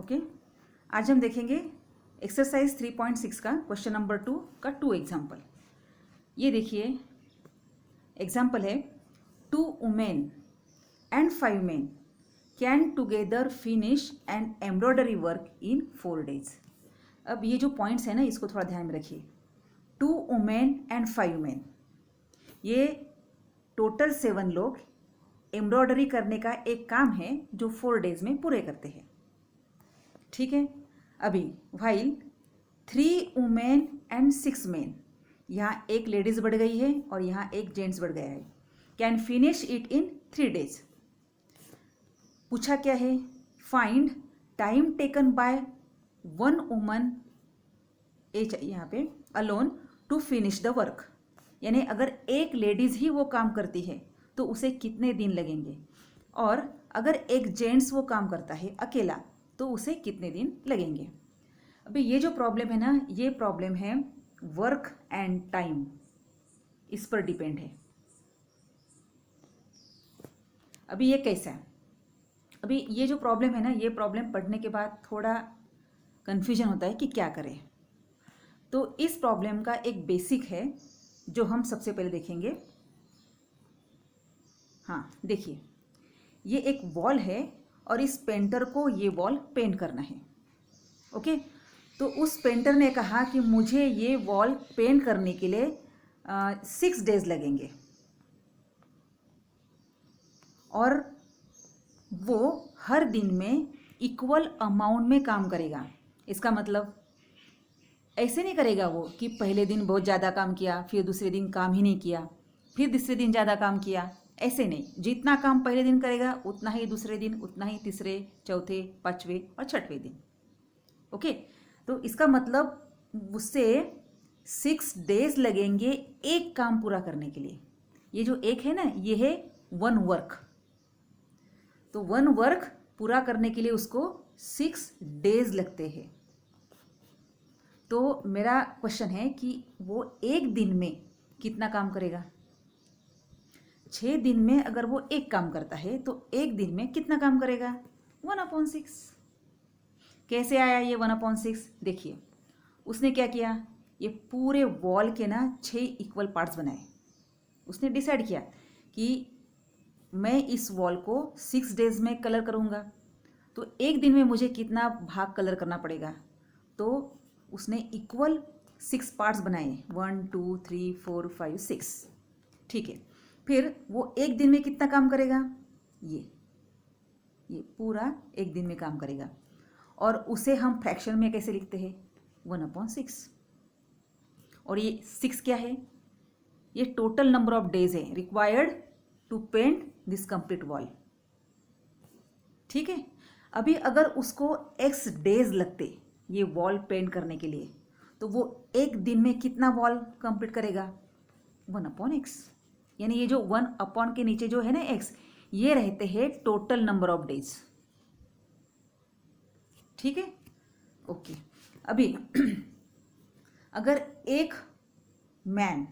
Okay, आज हम देखेंगे एक्सरसाइज 3.6 का क्वेश्चन नंबर 2 का 2 एग्जाम्पल। ये देखिए एग्जाम्पल है 2 women and 5 men can together finish an embroidery work in 4 days। अब ये जो पॉइंट्स है ना, इसको थोड़ा ध्यान में रखिए। 2 वुमेन एंड 5 men, ये टोटल 7 लोग एम्ब्रॉयडरी करने का एक काम है जो 4 days में पूरे करते हैं। ठीक है, अभी वाइल 3 वुमेन एंड 6 men, यहाँ एक लेडीज बढ़ गई है और यहाँ एक जेंट्स बढ़ गया है, can finish it in 3 days। पूछा क्या है, find time taken by 1 woman यहाँ पे alone to finish the work, यानी अगर एक लेडीज ही वो काम करती है तो उसे कितने दिन लगेंगे, और अगर एक जेंट्स वो काम करता है अकेला तो उसे कितने दिन लगेंगे। अभी ये जो प्रॉब्लम है ना, ये प्रॉब्लम है वर्क एंड टाइम, इस पर डिपेंड है। अभी ये कैसा है, अभी ये जो प्रॉब्लम है ना, ये प्रॉब्लम पढ़ने के बाद थोड़ा कन्फ्यूजन होता है कि क्या करें। तो इस प्रॉब्लम का एक बेसिक है जो हम सबसे पहले देखेंगे। हाँ देखिए, ये एक वॉल है और इस पेंटर को ये वॉल पेंट करना है। ओके, तो उस पेंटर ने कहा कि मुझे ये वॉल पेंट करने के लिए 6 days लगेंगे, और वो हर दिन में इक्वल अमाउंट में काम करेगा। इसका मतलब ऐसे नहीं करेगा वो कि पहले दिन बहुत ज़्यादा काम किया, फिर दूसरे दिन काम ही नहीं किया, फिर तीसरे दिन ज़्यादा काम किया, ऐसे नहीं। जितना काम पहले दिन करेगा उतना ही दूसरे दिन, उतना ही तीसरे, चौथे, पाँचवें और छठवें दिन। ओके, तो इसका मतलब उससे 6 days लगेंगे एक काम पूरा करने के लिए। ये जो एक है ना, ये है 1 वर्क। तो 1 वर्क पूरा करने के लिए उसको 6 days लगते हैं। तो मेरा क्वेश्चन है कि वो एक दिन में कितना काम करेगा। 6 दिन में अगर वो एक काम करता है तो एक दिन में कितना काम करेगा, 1/6। कैसे आया ये 1/6? देखिए, उसने क्या किया, ये पूरे वॉल के ना 6 इक्वल पार्ट्स बनाए। उसने डिसाइड किया कि मैं इस वॉल को 6 days में कलर करूँगा, तो एक दिन में मुझे कितना भाग कलर करना पड़ेगा। तो उसने इक्वल 6 पार्ट्स बनाए, 1 2 3 4 5 6। ठीक है, फिर वो एक दिन में कितना काम करेगा, ये पूरा एक दिन में काम करेगा, और उसे हम फ्रैक्शन में कैसे लिखते हैं, 1/6। और ये 6 क्या है, ये टोटल नंबर ऑफ डेज है required to paint this complete wall. ठीक है, अभी अगर उसको x days लगते ये वॉल पेंट करने के लिए, तो वो एक दिन में कितना वॉल कंप्लीट करेगा, 1/x। यानी ये जो 1 के नीचे जो है ना x, ये रहते हैं टोटल नंबर ऑफ डेज। ठीक है, ओके। अभी अगर एक मैन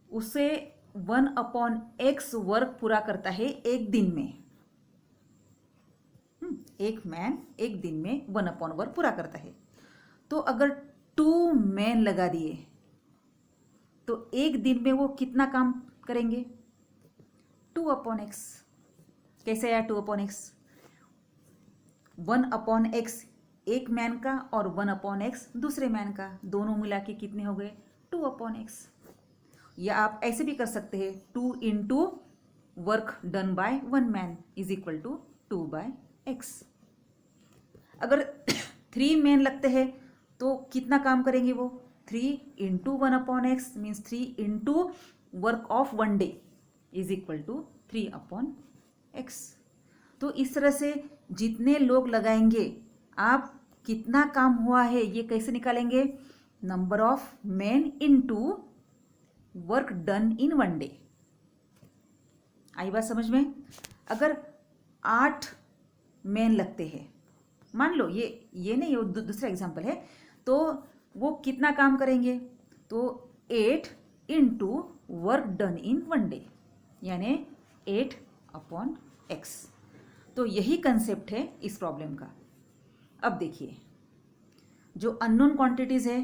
उसे 1/x वर्क पूरा करता है एक दिन में, एक मैन एक दिन में 1 वर्क पूरा करता है, तो अगर 2 मैन लगा दिए तो एक दिन में वो कितना काम करेंगे, 2/x। कैसे आया 2/x? 1/x एक मैन का और 1/x दूसरे मैन का, दोनों मिला के कितने हो गए, 2/x। या आप ऐसे भी कर सकते हैं, 2 into work done by 1 man is equal to 2/x। अगर 3 मैन लगते हैं तो कितना काम करेंगे वो, 3 into 1/x means 3 into work of 1 day is equal to 3/x। तो इस तरह से जितने लोग लगाएंगे, आप कितना काम हुआ है ये कैसे निकालेंगे, number of man into work done in 1 day। आई बात समझ में? अगर 8 मैन लगते हैं, मान लो ये नहीं, वो दूसरा एग्जांपल है, तो वो कितना काम करेंगे, तो 8 into work done in 1 day यानी 8/x। तो यही कंसेप्ट है इस प्रॉब्लम का। अब देखिए, जो अननोन क्वांटिटीज है,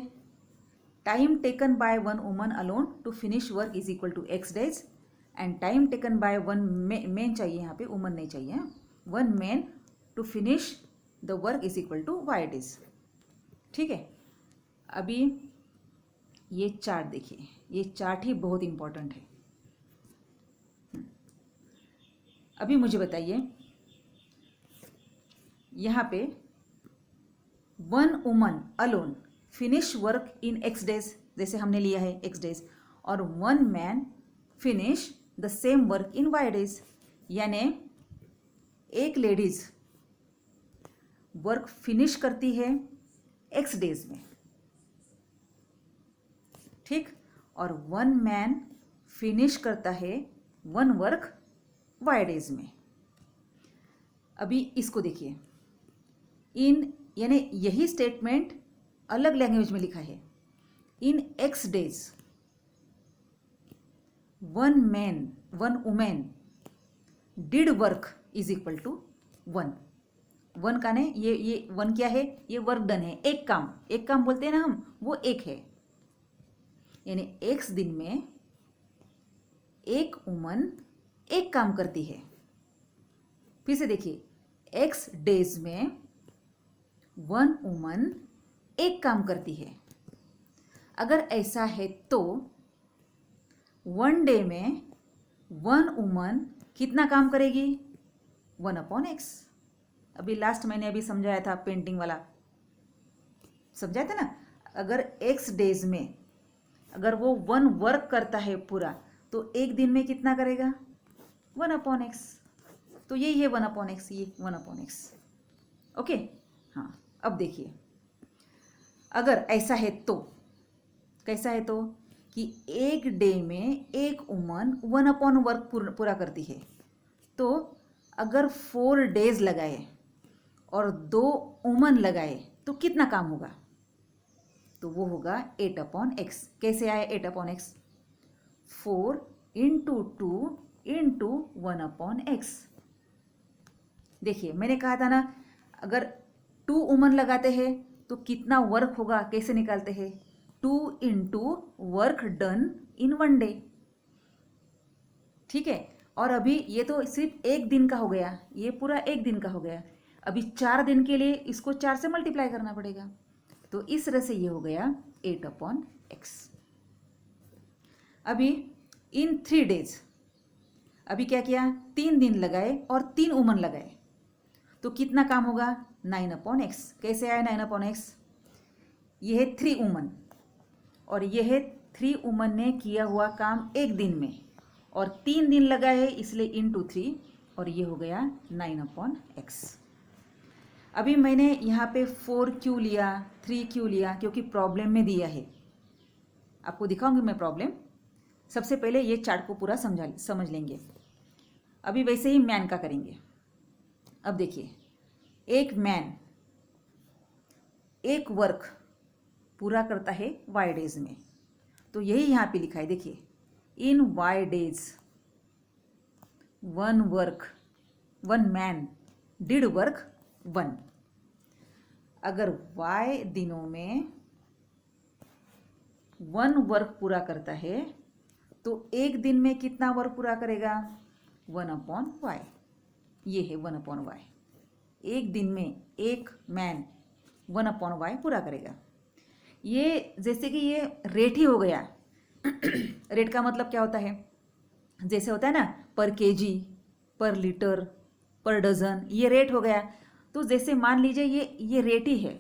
time taken by one woman alone to finish work is equal to X days, and time taken by one man चाहिए, यहाँ पे वुमन नहीं चाहिए, one man to finish the work is equal to Y days. ठीक है, अभी ये chart देखिए, ये चार्ट ही बहुत इंपॉर्टेंट है। अभी मुझे बताइए, यहाँ पे one woman alone finish work in X days, जैसे हमने लिया है एक्स डेज, और one man finish the same work in Y days, यानी एक लेडीज वर्क फिनिश करती है एक्स डेज में, ठीक, और वन मैन फिनिश करता है वन वर्क वाई डेज में। अभी इसको देखिए, इन यानी यही स्टेटमेंट अलग लैंग्वेज में लिखा है। In X days one man one women did work is equal to one. One का ने ये वन क्या है, ये वर्क डन है, एक काम बोलते हैं ना हम, वो एक है, यानी एक्स दिन में एक वुमन एक काम करती है। फिर से देखिए, एक्स डेज में वन वुमन एक काम करती है। अगर ऐसा है तो वन डे में वन वुमन कितना काम करेगी, 1/x। अभी लास्ट मैंने अभी समझाया था, पेंटिंग वाला समझाया था ना। अगर एक्स डेज में अगर वो वन वर्क करता है पूरा, तो एक दिन में कितना करेगा, 1/x। तो यही है 1/x, ये 1/x। ओके, हाँ। अब देखिए, अगर ऐसा है तो कैसा है, तो कि एक डे में एक वुमन 1 वर्क पूरा करती है, तो अगर 4 डेज लगाए और 2 वुमन लगाए तो कितना काम होगा, तो वो होगा 8/x। कैसे आया 8/x, 4 इंटू 2 इंटू 1/x। देखिए, मैंने कहा था ना, अगर 2 वुमन लगाते हैं तो कितना वर्क होगा, कैसे निकालते हैं, 2 into work done in one day. ठीक है, और अभी ये तो सिर्फ एक दिन का हो गया, ये पूरा एक दिन का हो गया। अभी 4 दिन के लिए इसको 4 से मल्टीप्लाई करना पड़ेगा, तो इस तरह से ये हो गया 8/x। अभी इन 3 डेज, अभी क्या किया, 3 दिन लगाए और 3 वुमन लगाए, तो कितना काम होगा, 9/x। कैसे आया 9/x, ये है 3 वुमन और ये है 3 वुमन ने किया हुआ काम एक दिन में, और 3 दिन लगाए इसलिए इंटू 3, और ये हो गया 9/x। अभी मैंने यहाँ पे 4 क्यों लिया, 3 क्यों लिया, क्योंकि प्रॉब्लम में दिया है। आपको दिखाऊंगी मैं प्रॉब्लम। सबसे पहले ये चार्ट को पूरा समझ लेंगे। अभी वैसे ही मैन का करेंगे। अब देखिए, एक मैन एक वर्क पूरा करता है वाई डेज में, तो यही यहाँ पे लिखा है। देखिए, in Y days one man did work 1। अगर वाई दिनों में 1 वर्क पूरा करता है, तो एक दिन में कितना वर्क पूरा करेगा, 1/y। ये है 1/y। एक दिन में एक मैन 1/y पूरा करेगा। ये जैसे कि ये रेट ही हो गया। रेट का मतलब क्या होता है, जैसे होता है ना पर केजी, पर लीटर, पर डजन, ये रेट हो गया। तो जैसे मान लीजिए ये रेट ही है,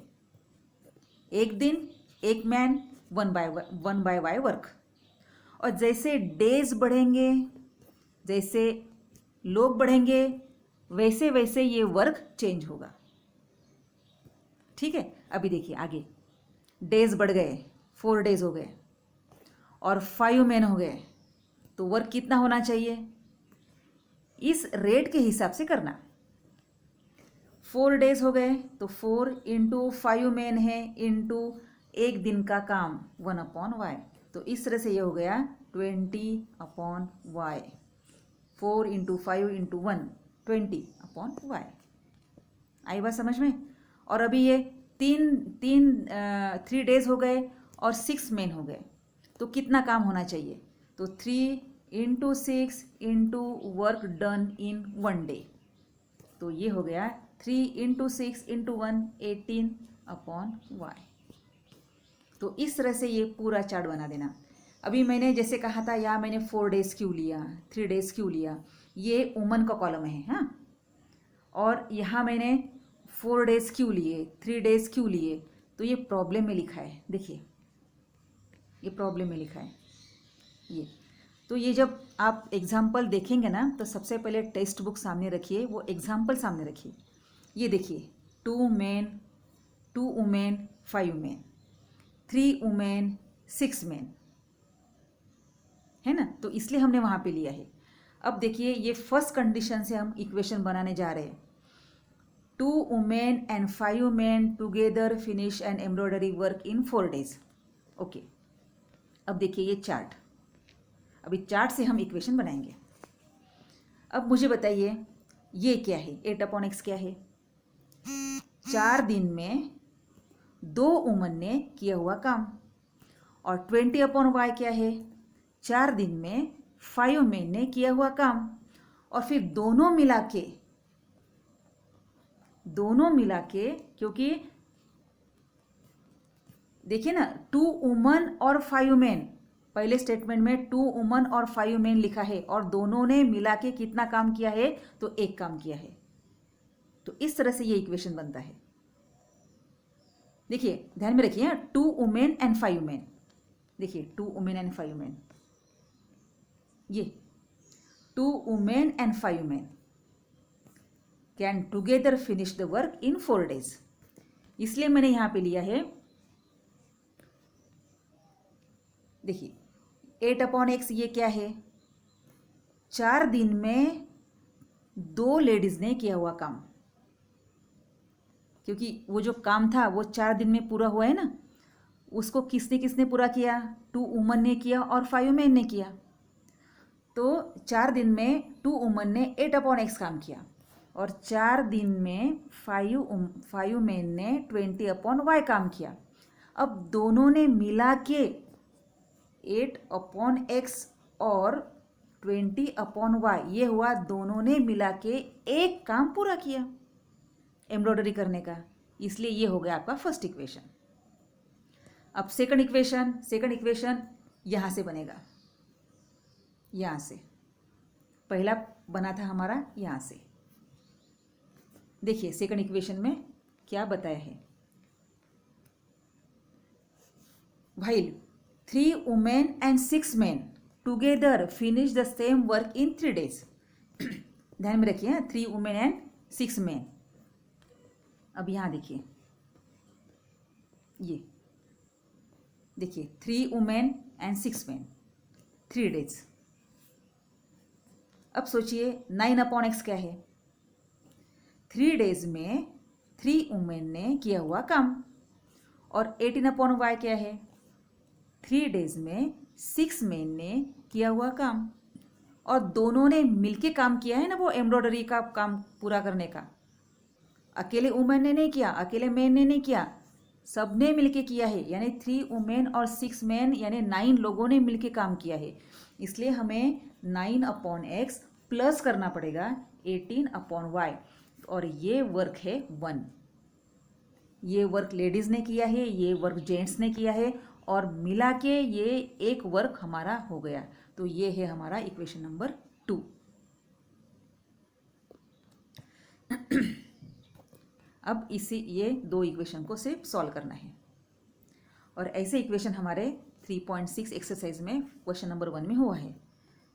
एक दिन एक मैन 1/y वर्क। और जैसे डेज बढ़ेंगे, जैसे लोग बढ़ेंगे, वैसे वैसे ये वर्क चेंज होगा। ठीक है, अभी देखिए आगे, डेज बढ़ गए, 4 डेज हो गए और 5 मैन हो गए, तो वर्क कितना होना चाहिए, इस रेट के हिसाब से करना। 4 डेज हो गए तो 4 इंटू 5 मैन है इंटू एक दिन का काम 1/y, तो इस तरह से ये हो गया 20/y। 4 into 5 into 1, 20/y। आई बात समझ में? और अभी ये 3 डेज हो गए और 6 मेन हो गए, तो कितना काम होना चाहिए? तो 3 × 6 × वर्क डन इन 1 डे, तो ये हो गया 3 × 6 × 1 18/y। तो इस तरह से ये पूरा चार्ट बना देना। अभी मैंने जैसे कहा था, यहाँ मैंने 4 डेज क्यों लिया, 3 डेज क्यों लिया, ये वुमन का कॉलम है, हाँ। और यहाँ मैंने 4 डेज क्यों लिए, 3 डेज क्यों लिए, तो ये प्रॉब्लम में लिखा है। देखिए, ये प्रॉब्लम में लिखा है ये। तो ये जब आप एग्जाम्पल देखेंगे ना, तो सबसे पहले टेक्स्ट बुक सामने रखिए, वो एग्जाम्पल सामने रखिए। ये देखिए, 2 main, 2 women, 5 main, 3 women, 6 main, है ना। तो इसलिए हमने वहाँ पे लिया है। अब देखिए, ये फर्स्ट कंडीशन से हम इक्वेशन बनाने जा रहे हैं। 2 women and 5 men together finish an embroidery work in 4 days. Okay, अब देखिए ये चार्ट, अभी चार्ट से हम इक्वेशन बनाएंगे। अब मुझे बताइए ये क्या है, 8/x क्या है? 4 दिन में 2 वुमन ने किया हुआ काम। और 20/y क्या है? 4 दिन में 5 मेन ने किया हुआ काम। और फिर दोनों मिला के, क्योंकि देखिए ना, 2 वुमन और 5 मेन, पहले स्टेटमेंट में 2 वुमन और 5 मेन लिखा है, और दोनों ने मिला के कितना काम किया है? तो एक काम किया है। तो इस तरह से ये इक्वेशन बनता है। देखिए, ध्यान में रखिए, 2 वुमेन एंड 5 मेन। देखिए, 2 वुमेन एंड 5 मेन, ये 2 women and 5 main can together finish the work in 4 days. इसलिए मैंने यहां पे लिया है, देखिए 8/x ये क्या है? 4 दिन में 2 लेडीज ने किया हुआ काम, क्योंकि वो जो काम था वो 4 दिन में पूरा हुआ है ना, उसको किसने किसने पूरा किया? 2 वुमन ने किया और 5 मेन ने किया। तो 4 दिन में 2 वुमन ने 8/x काम किया, और 4 दिन में 5 मेन ने 20/y काम किया। अब दोनों ने मिला के 8/x और 20/y, ये हुआ दोनों ने मिला के एक काम पूरा किया एम्ब्रॉयडरी करने का। इसलिए ये हो गया आपका फर्स्ट इक्वेशन। अब सेकंड इक्वेशन यहां से बनेगा, यहां से। पहला बना था हमारा यहां से। देखिए सेकंड इक्वेशन में क्या बताया है, while 3 women and 6 men together finish the same work in 3 days। ध्यान में रखिए, 3 women and 6 men। अब यहां देखिए, ये देखिए 3 women and 6 men 3 days। अब सोचिए 9/x क्या है? 3 डेज में 3 वुमेन ने किया हुआ काम। और 18/y क्या है? 3 डेज में 6 मेन ने किया हुआ काम। और दोनों ने मिलके काम किया है ना, वो एम्ब्रॉयडरी का काम पूरा करने का। अकेले वुमेन ने नहीं किया, अकेले मेन ने नहीं किया, सबने मिलके किया है। यानी 3 वुमेन और 6 मेन, यानी 9 लोगों ने मिलके काम किया है। इसलिए हमें 9/x प्लस करना पड़ेगा 18/y। और ये वर्क है 1। ये वर्क लेडीज ने किया है, ये वर्क जेंट्स ने किया है, और मिला के ये एक वर्क हमारा हो गया। तो ये है हमारा इक्वेशन नंबर 2। अब इसी ये 2 इक्वेशन को सिर्फ सॉल्व करना है। और ऐसे इक्वेशन हमारे 3.6 एक्सरसाइज में क्वेश्चन नंबर 1 में हुआ है।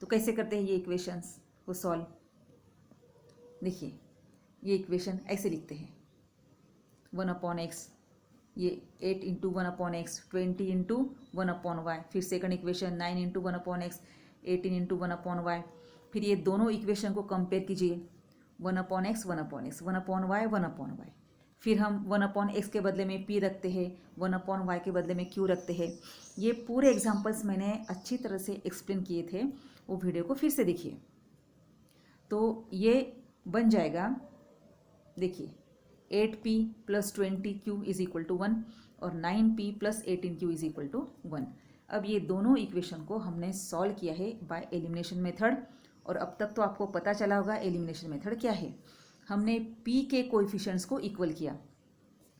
तो कैसे करते हैं ये इक्वेशंस को सॉल्व? देखिए, ये इक्वेशन ऐसे लिखते हैं, 1/x, ये 8 × 1/x, 20 × 1/y। फिर सेकंड इक्वेशन 9 × 1/x, 18 × 1/y। फिर ये दोनों इक्वेशन को कंपेयर कीजिए, 1/x, 1/x, 1/y, 1/y। फिर हम 1/x के बदले में p रखते हैं, 1/y के बदले में q रखते हैं। ये पूरे एग्जाम्पल्स मैंने अच्छी तरह से एक्सप्लेन किए थे, वो वीडियो को फिर से देखिए। तो ये बन जाएगा, देखिए 8p + 20q is equal to 1 और 9p + 18q is equal to 1। अब ये दोनों इक्वेशन को हमने सॉल्व किया है बाय एलिमिनेशन मेथड। और अब तक तो आपको पता चला होगा एलिमिनेशन मेथड क्या है। हमने p के कोएफिशिएंट्स को इक्वल किया,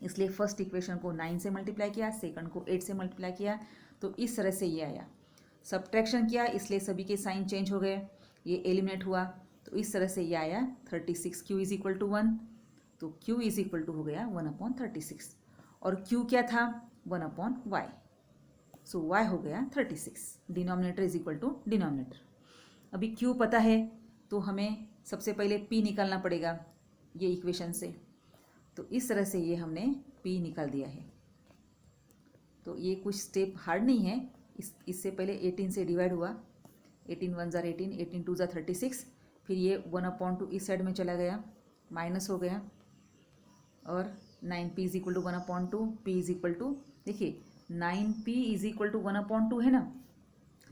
इसलिए फर्स्ट इक्वेशन को 9 से मल्टीप्लाई किया, सेकंड को 8 से मल्टीप्लाई किया, तो इस तरह से ये आया। सब्ट्रैक्शन किया, इसलिए सभी के साइन चेंज हो गए, ये एलिमिनेट हुआ, तो इस तरह से ये आया 36q इज इक्वल टू 1। तो q इज इक्वल टू हो गया 1/36 और q क्या था 1/y, सो y हो गया 36। Denominator is equal to denominator. अभी q पता है तो हमें सबसे पहले p निकालना पड़ेगा ये इक्वेशन से, तो इस तरह से ये हमने p निकाल दिया है। तो ये कुछ स्टेप हार्ड नहीं है, इससे पहले 18 से डिवाइड हुआ, 18 1 ज़ा 18, 18 2 ज़ा 36, फिर ये 1/2 इस साइड में चला गया, माइनस हो गया, और 9p is equal to 1/2, p is equal to, देखिए 9p इज इक्वल टू 1/2 है ना,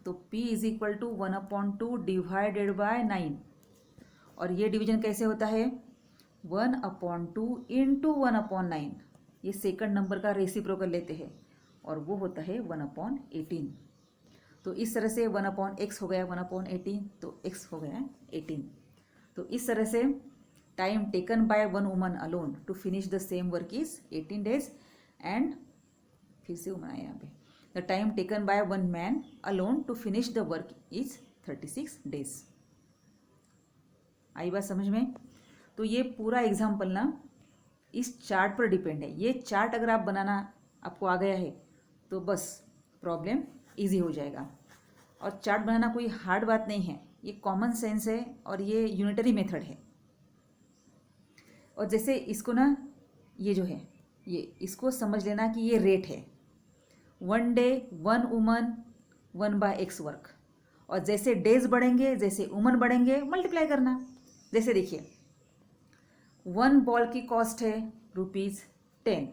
तो p is equal to 1/2 divided by 9। और ये डिवीजन कैसे होता है 1/2 इंटू 1/9, ये सेकंड नंबर का रेसिप्रोकल लेते हैं और वो होता है 1/18। तो इस तरह से 1/x हो गया 1/18, तो x हो गया 18। तो इस तरह से time taken by one woman alone to finish the same work is 18 days and फिर से वुमन आया यहाँ पे, the time taken by one man alone to finish the work is 36 days। आई बात समझ में। तो ये पूरा एग्जाम्पल ना इस चार्ट पर डिपेंड है। ये चार्ट अगर आप बनाना आपको आ गया है तो बस प्रॉब्लम इजी हो जाएगा। और चार्ट बनाना कोई हार्ड बात नहीं है, ये कॉमन सेंस है और ये यूनिटरी मेथड है। और जैसे इसको ना, ये जो है ये इसको समझ लेना कि ये रेट है, 1 day 1 वुमन 1/x वर्क। और जैसे डेज बढ़ेंगे, जैसे वुमन बढ़ेंगे, मल्टीप्लाई करना। जैसे देखिए 1 बॉल की कॉस्ट है ₹10,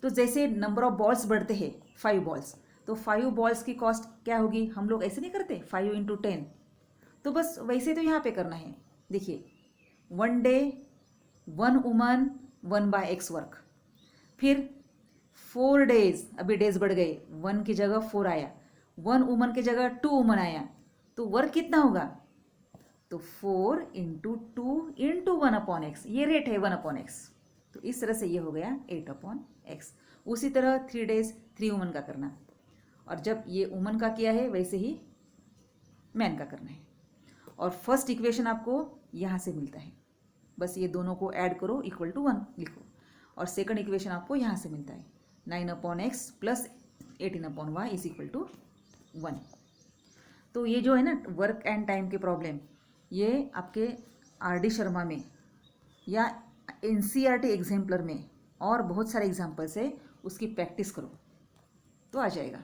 तो जैसे नंबर ऑफ बॉल्स बढ़ते हैं 5 बॉल्स, तो 5 बॉल्स की कॉस्ट क्या होगी, हम लोग ऐसे नहीं करते 5 × 10, तो बस वैसे तो यहाँ पे करना है। देखिए 1 day 1 वुमन 1/x वर्क, फिर 4 days, अभी डेज बढ़ गए, 1 की जगह 4 आया, 1 वुमन की जगह 2 वुमन आया, तो वर्क कितना होगा, तो 4 × 2 × 1/x, ये रेट है 1/x। तो इस तरह से ये हो गया 8/x। उसी तरह 3 days 3 वुमन का करना, और जब ये वुमन का किया है वैसे ही मैन का करना है। और फर्स्ट इक्वेशन आपको यहाँ से मिलता है, बस ये दोनों को ऐड करो इक्वल टू 1 लिखो। और सेकंड इक्वेशन आपको यहाँ से मिलता है 9/x + 18/y is equal to 1। तो ये जो है ना वर्क एंड टाइम के प्रॉब्लम, ये आपके RD शर्मा में या NCERT एग्जाम्पलर में और बहुत सारे एग्जाम्पल्स है, उसकी प्रैक्टिस करो तो आ जाएगा।